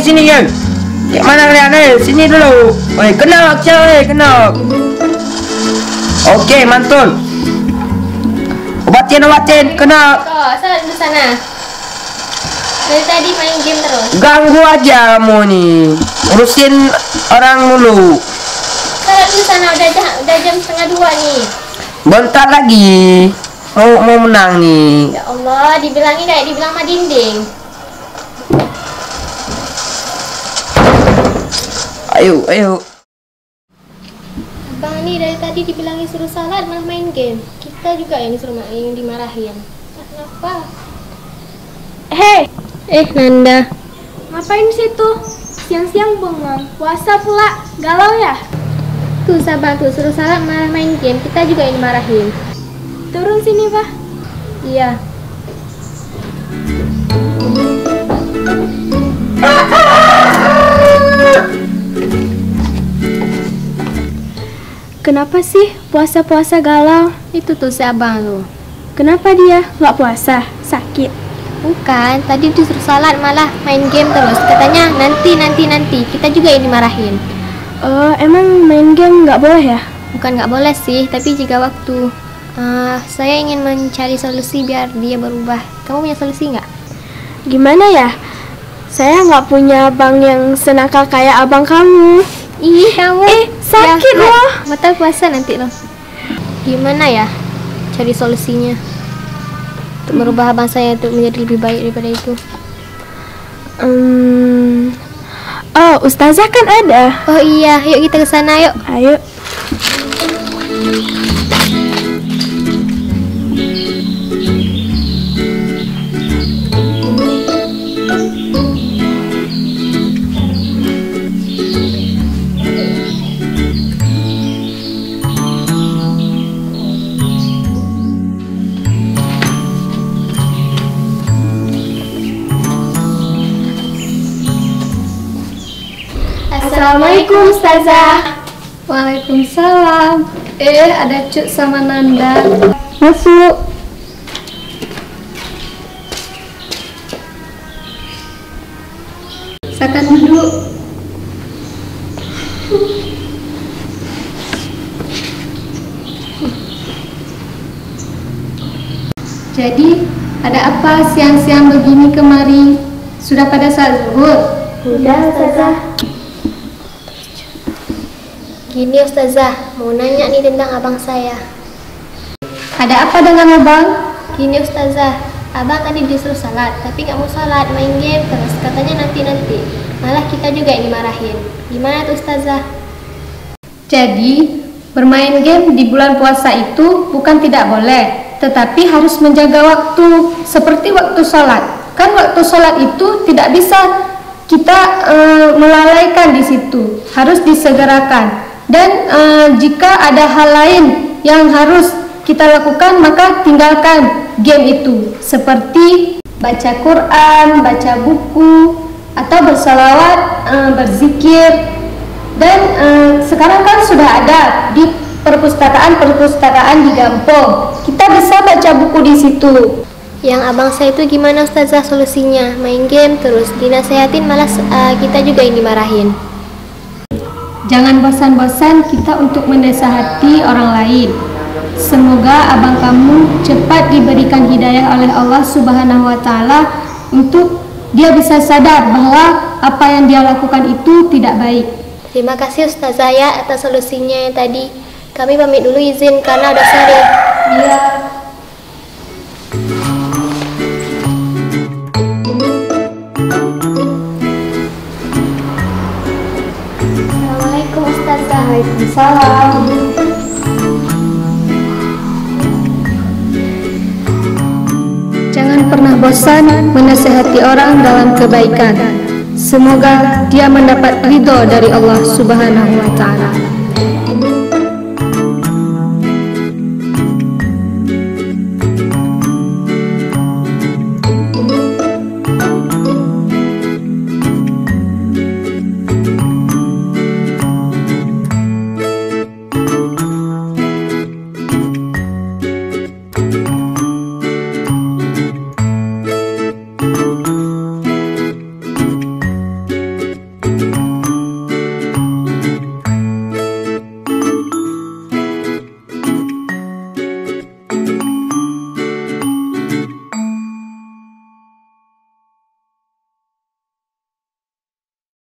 Sini kan. Kayak mana kalian? Sini dulu. Oi, kenok cewek, kenok. Oke, mantul. Obatin, kenok. Kok, salat di sana. Dari tadi main game terus. Ganggu aja kamu nih. Urusin orang dulu. Salat di sana udah jam 1:30 nih. Bentar lagi. Mau menang nih. Ya Allah, dibilangin kayak dibilang sama dinding. Ayo. Abang ini dari tadi dibilangin suruh salat malah main game. Kita juga yang disuruh yang dimarahin. Kenapa? Hei, Nanda. ngapain situ? Siang-siang bengong, puasa pula, galau ya? Tuh sabar tuh, suruh salat malah main game. Kita juga yang dimarahin. Turun sini, Pak. Iya. Kenapa sih puasa-puasa galau? Itu tuh si abang tuh. Kenapa dia nggak puasa? Sakit? Bukan, tadi disuruh salat malah main game terus. Katanya nanti. Kita juga yang dimarahin. Emang main game nggak boleh ya? Bukan nggak boleh sih, tapi jika waktu. Saya ingin mencari solusi biar dia berubah. Kamu punya solusi nggak? Gimana ya? Saya nggak punya abang yang senakal kayak abang kamu. Ih, kamu sakit ya, loh. batal puasa nanti loh. Gimana ya cari solusinya untuk merubah abang saya untuk menjadi lebih baik daripada itu? Ustazah kan ada. Oh iya, yuk kita ke sana yuk. Ayo. Assalamualaikum Ustazah. Waalaikumsalam. Ada Cuk sama Nanda. Masuk. Silakan duduk. Jadi, ada apa siang-siang begini kemari? Sudah pada saat zuhur? Udah Ustazah. Gini Ustazah, mau nanya nih tentang abang saya. Ada apa dengan abang? Gini Ustazah, abang tadi disuruh salat, tapi nggak mau salat, main game terus. Katanya nanti. Malah kita juga yang dimarahin. Gimana tuh Ustazah? Jadi, bermain game di bulan puasa itu bukan tidak boleh, tetapi harus menjaga waktu, seperti waktu sholat. Kan waktu sholat itu tidak bisa kita melalaikan di situ, harus disegerakan. Dan jika ada hal lain yang harus kita lakukan, maka tinggalkan game itu, seperti baca Quran, baca buku, atau bersalawat, berzikir. Dan sekarang kan sudah ada di perpustakaan di kampung, kita bisa baca buku di situ. Yang abang saya itu gimana Ustazah solusinya? Main game terus, dinasehatin malah kita juga yang dimarahin. Jangan bosan-bosan kita untuk menasihati orang lain. Semoga abang kamu cepat diberikan hidayah oleh Allah Subhanahu wa Ta'ala untuk dia bisa sadar bahwa apa yang dia lakukan itu tidak baik. Terima kasih Ustazah ya atas solusinya yang tadi. Kami pamit dulu izin karena udah sore. Iya. Assalamualaikum Ustazah. Waalaikumsalam. Jangan pernah bosan menasihati orang dalam kebaikan. Semoga dia mendapat ridho dari Allah Subhanahu wa Ta'ala.